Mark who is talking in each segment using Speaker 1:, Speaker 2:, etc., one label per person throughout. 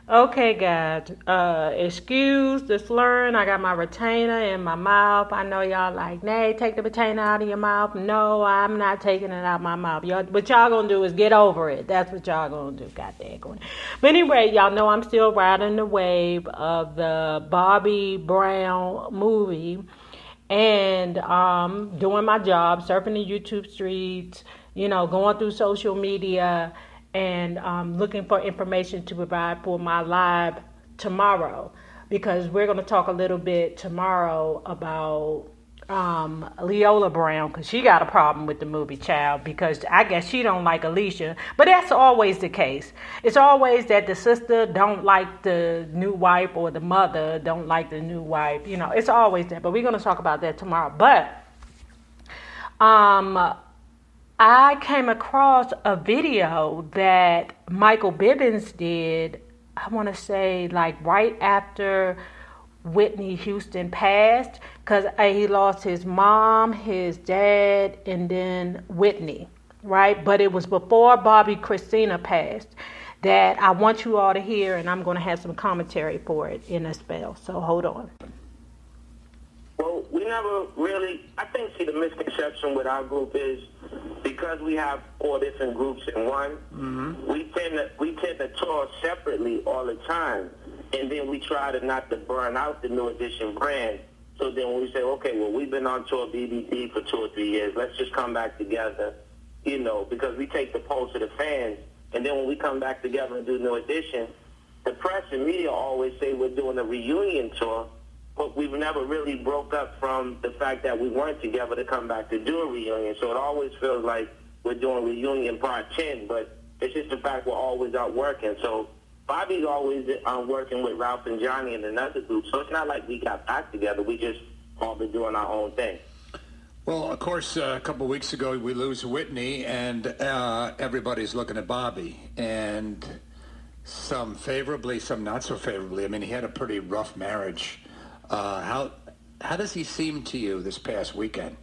Speaker 1: Okay, guys. Excuse the slurring. I got my retainer in my mouth. I know y'all like, nay, take the retainer out of your mouth. No, I'm not taking it out of my mouth. Y'all, what y'all gonna do is get over it. That's what y'all gonna do. God dang it. But anyway, y'all know I'm still riding the wave of the Bobby Brown movie and doing my job, surfing the YouTube streets, going through social media and looking for information to provide for my live tomorrow because we're going to talk a little bit tomorrow about Leola Brown because she got a problem with the movie Child because I guess she don't like Alicia, but that's always the case. It's always that the sister don't like the new wife or the mother don't like the new wife. It's always that. But we're going to talk about that tomorrow. But I came across a video that Michael Bivins did, I want to say like right after Whitney Houston passed, because he lost his mom, his dad, and then Whitney, right? But it was before Bobby Christina passed that I want you all to hear, and I'm going to have some commentary for it in a spell. So hold on.
Speaker 2: Well, we never really, I think, see, the misconception with our group is because we have 4 different groups in one, we tend to tour separately all the time. And then we try to not to burn out the New Edition brand. So then when we say, okay, well, we've been on tour BBD for 2 or 3 years. Let's just come back together, because we take the pulse of the fans. And then when we come back together and do New Edition, the press and media always say we're doing a reunion tour, but we've never really broke up from the fact that we weren't together to come back to do a reunion. So it always feels like we're doing reunion part 10, but it's just the fact we're always out working. So Bobby's always working with Ralph and Johnny and another group, so it's not like we got back together. We just all been doing our own thing.
Speaker 3: Well, of course, a couple of weeks ago we lose Whitney, and everybody's looking at Bobby, and some favorably, some not so favorably. I mean, he had a pretty rough marriage. How does he seem to you this past weekend?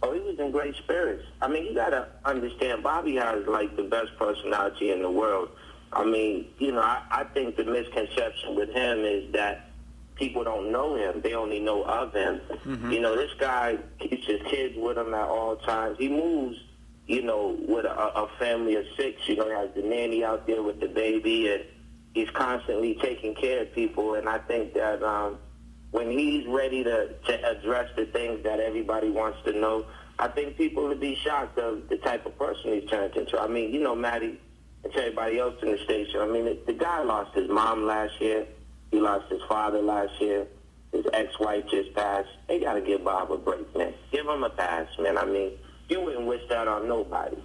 Speaker 2: Oh, he was in great spirits. I mean, you got to understand, Bobby has, like, the best personality in the world. I mean, I think the misconception with him is that people don't know him. They only know of him. Mm-hmm. This guy keeps his kids with him at all times. He moves, with a family of 6. He has the nanny out there with the baby, and he's constantly taking care of people. And I think that when he's ready to address the things that everybody wants to know, I think people would be shocked of the type of person he's turned into. I mean, Maddie, and to everybody else in the station, I mean, the guy lost his mom last year. He lost his father last year. His ex-wife just passed. They got to give Bob a break, man. Give him a pass, man. I mean, you wouldn't wish that on nobody.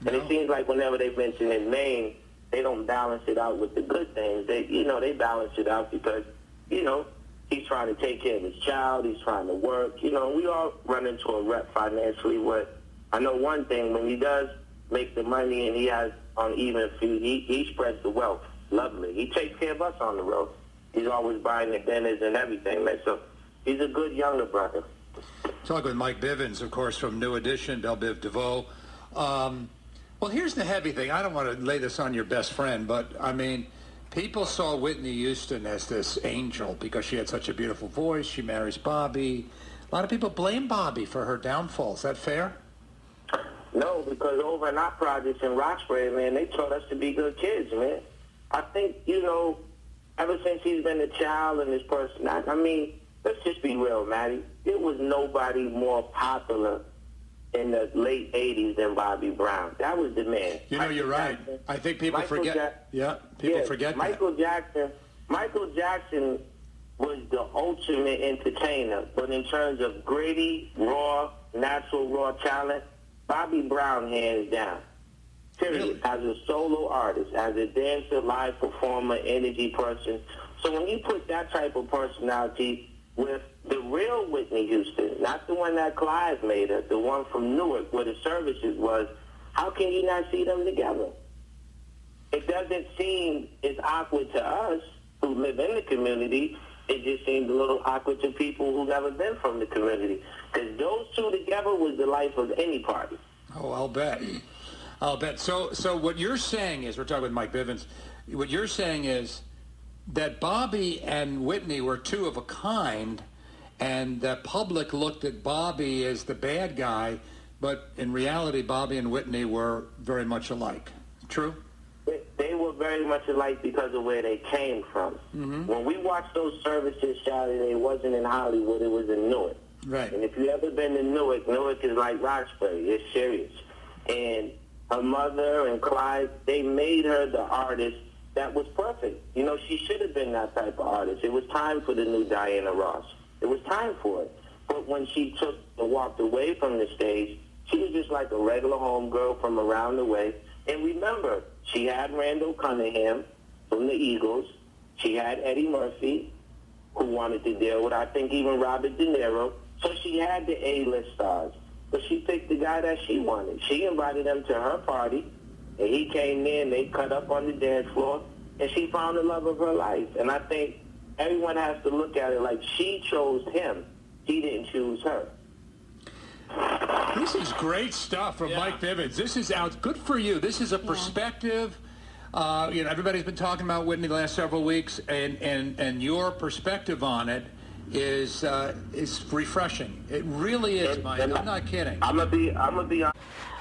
Speaker 2: No. And it seems like whenever they mention his name, they don't balance it out with the good things. They balance it out because, he's trying to take care of his child. He's trying to work. We all run into a rut financially. I know one thing, when he does make the money and he has on even feet, he spreads the wealth. Lovely. He takes care of us on the road. He's always buying the dinners and everything, man. So he's a good younger brother.
Speaker 3: Talking with Mike Bivins, of course, from New Edition, Belle Biv DeVoe. Well, here's the heavy thing. I don't want to lay this on your best friend, but, I mean, people saw Whitney Houston as this angel because she had such a beautiful voice. She marries Bobby. A lot of people blame Bobby for her downfall. Is that fair?
Speaker 2: No, because over in our projects in Roxbury, man, they taught us to be good kids, man. I think, ever since he's been a child and his personality, I mean, let's just be real, Maddie. There was nobody more popular in the late 80s than Bobby Brown. That was the man.
Speaker 3: You're right. I think people forget. People forget
Speaker 2: Michael Jackson. Michael Jackson was the ultimate entertainer, but in terms of gritty, raw, natural, raw talent, Bobby Brown hands down. Period. Really? As a solo artist, as a dancer, live performer, energy person. So when you put that type of personality with the real Whitney Houston, not the one that Clive made her, the one from Newark where the services was, how can you not see them together? It doesn't seem as awkward to us who live in the community. It just seemed a little awkward to people who've never been from the community. Because those two together was the life of any party.
Speaker 3: Oh, I'll bet. I'll bet. So what you're saying is, we're talking with Mike Bivins, what you're saying is that Bobby and Whitney were two of a kind, and the public looked at Bobby as the bad guy, but in reality, Bobby and Whitney were very much alike. True?
Speaker 2: They were very much alike because of where they came from. Mm-hmm. When we watched those services Saturday, it wasn't in Hollywood, it was in Newark.
Speaker 3: Right.
Speaker 2: And if you ever been to Newark, Newark is like Roxbury. It's serious. And her mother and Clyde, they made her the artist that was perfect. You know, she should have been that type of artist. It was time for the new Diana Ross. It was time for it. But when she took and walked away from the stage, she was just like a regular homegirl from around the way. And remember, she had Randall Cunningham from the Eagles. She had Eddie Murphy, who wanted to deal with, I think, even Robert De Niro. So she had the A-list stars. But she picked the guy that she wanted. She invited him to her party, and he came in, they cut up on the dance floor, and she found the love of her life. And I think everyone has to look at it like she chose him. He didn't choose her.
Speaker 3: This is great stuff from Mike Bivins. This is out. Good for you. This is a perspective. Everybody's been talking about Whitney the last several weeks, and your perspective on it is refreshing. It really is, Mike. I'm not kidding.
Speaker 2: I'm gonna be honest.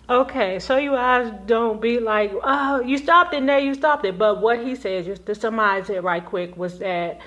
Speaker 1: Okay, so you guys don't be like, oh, you stopped it, there you stopped it. But what he said, just to summarize it right quick, was that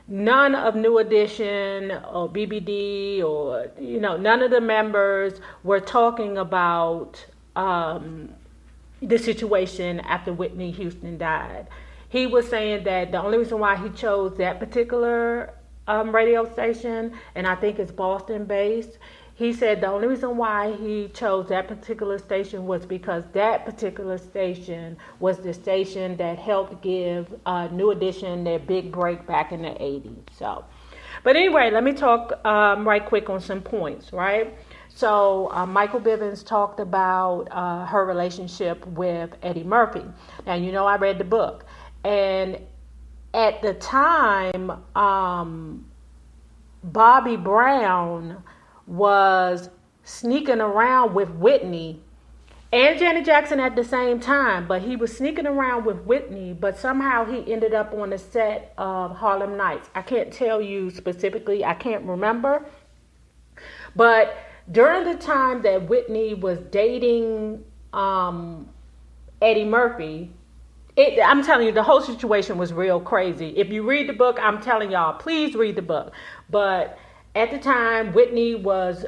Speaker 1: none of New Edition or BBD or, none of the members were talking about the situation after Whitney Houston died. He was saying that the only reason why he chose that particular radio station, and I think it's Boston based, he said the only reason why he chose that particular station was because that particular station was the station that helped give New Edition their big break back in the 80s. So, but anyway, let me talk right quick on some points, right? So Michael Bivins talked about her relationship with Eddie Murphy. Now, I read the book. And at the time, Bobby Brown was sneaking around with Whitney and Janet Jackson at the same time, but he was sneaking around with Whitney, but somehow he ended up on the set of Harlem Nights. I can't tell you specifically, I can't remember, but during the time that Whitney was dating Eddie Murphy, I'm telling you, the whole situation was real crazy. If you read the book, I'm telling y'all, please read the book. But at the time, Whitney was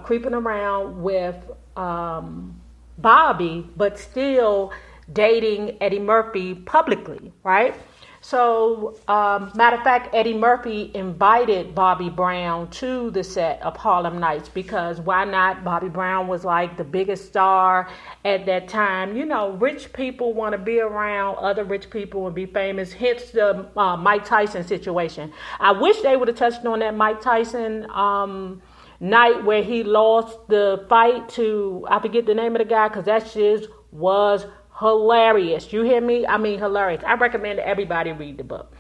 Speaker 1: creeping around with Bobby, but still dating Eddie Murphy publicly, right? So, matter of fact, Eddie Murphy invited Bobby Brown to the set of Harlem Nights because why not? Bobby Brown was like the biggest star at that time. Rich people want to be around other rich people and be famous, hence the Mike Tyson situation. I wish they would have touched on that Mike Tyson night where he lost the fight to, I forget the name of the guy, because that shit was hilarious. You hear me? I mean, hilarious. I recommend everybody read the book.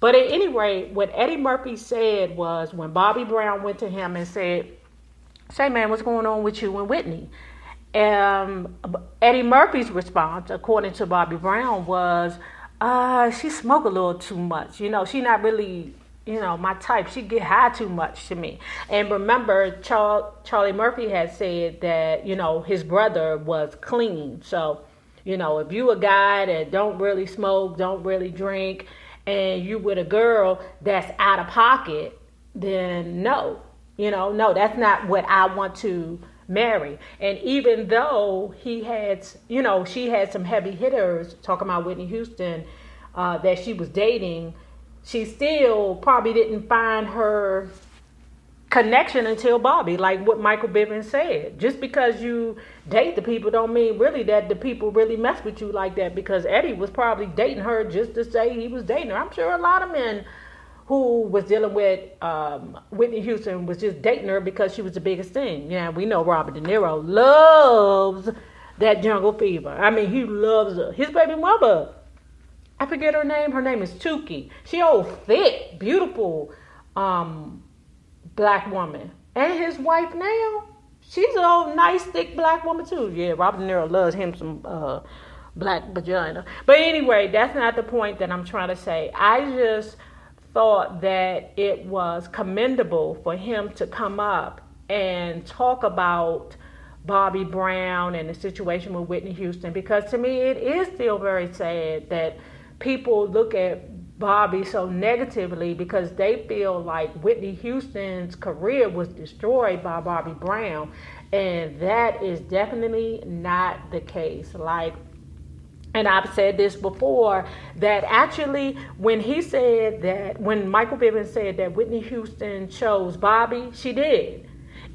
Speaker 1: But at any rate, what Eddie Murphy said was when Bobby Brown went to him and said, say, man, what's going on with you and Whitney? Eddie Murphy's response, according to Bobby Brown, was, she smoke a little too much. She not really, my type. She get high too much to me. And remember, Charlie Murphy had said that, his brother was clean. So, if you a guy that don't really smoke, don't really drink, and you with a girl that's out of pocket, then no, no, that's not what I want to marry. And even though he had, she had some heavy hitters, talking about Whitney Houston, that she was dating, she still probably didn't find her connection until Bobby, like what Michael Bivins said. Just because you date the people don't mean really that the people really mess with you like that, because Eddie was probably dating her just to say he was dating her. I'm sure a lot of men who was dealing with Whitney Houston was just dating her because she was the biggest thing. Yeah, we know Robert De Niro loves that jungle fever. I mean, he loves her. His baby mother, I forget her name. Her name is Tukey. She old, thick, beautiful black woman. And his wife now, she's an old, nice, thick black woman too. Yeah, Robert De Niro loves him some black vagina. But anyway, that's not the point that I'm trying to say. I just thought that it was commendable for him to come up and talk about Bobby Brown and the situation with Whitney Houston, because to me it is still very sad that people look at Bobby so negatively because they feel like Whitney Houston's career was destroyed by Bobby Brown, and that is definitely not the case. And I've said this before, that actually when Michael Bivins said that Whitney Houston chose Bobby, she did.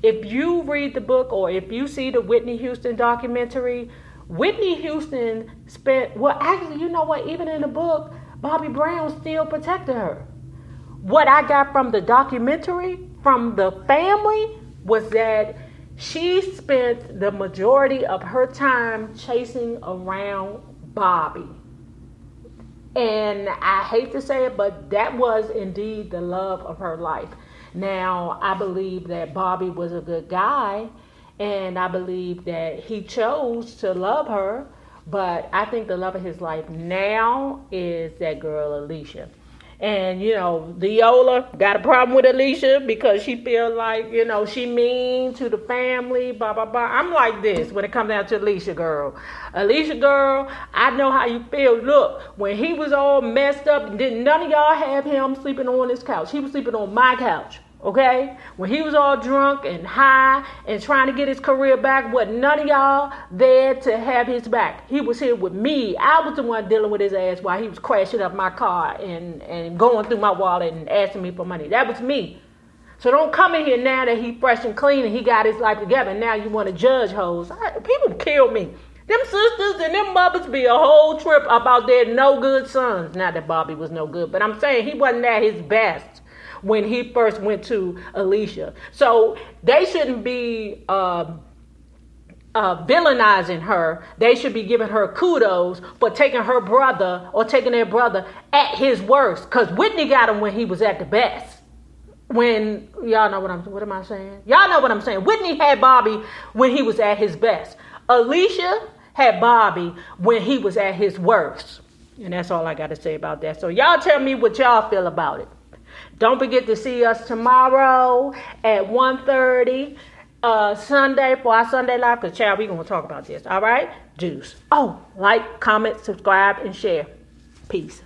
Speaker 1: If you read the book or if you see the Whitney Houston documentary, Whitney Houston actually, you know what, even in the book, Bobby Brown still protected her. What I got from the documentary, from the family, was that she spent the majority of her time chasing around Bobby. And I hate to say it, but that was indeed the love of her life. Now, I believe that Bobby was a good guy, and I believe that he chose to love her, but I think the love of his life now is that girl, Alicia. And, you know, Leola got a problem with Alicia because she feel like, you know, she mean to the family, blah, blah, blah. I'm like this when it comes down to Alicia, girl. Alicia, girl, I know how you feel. Look, when he was all messed up, didn't none of y'all have him sleeping on his couch. He was sleeping on my couch. Okay, when he was all drunk and high and trying to get his career back, wasn't none of y'all there to have his back. He was here with me. I was the one dealing with his ass while he was crashing up my car and going through my wallet and asking me for money. That was me. So don't come in here now that he fresh and clean and he got his life together and now you want to judge hoes. People kill me. Them sisters and them mothers be a whole trip about their no good sons. Not that Bobby was no good, but I'm saying he wasn't at his best when he first went to Alicia. So they shouldn't be villainizing her. They should be giving her kudos for taking her brother or taking their brother at his worst. Because Whitney got him when he was at the best. When, y'all know what am I saying? Y'all know what I'm saying. Whitney had Bobby when he was at his best. Alicia had Bobby when he was at his worst. And that's all I got to say about that. So y'all tell me what y'all feel about it. Don't forget to see us tomorrow at 1:30 Sunday for our Sunday Live. Because, child, we're going to talk about this. All right? Juice. Oh, like, comment, subscribe, and share. Peace.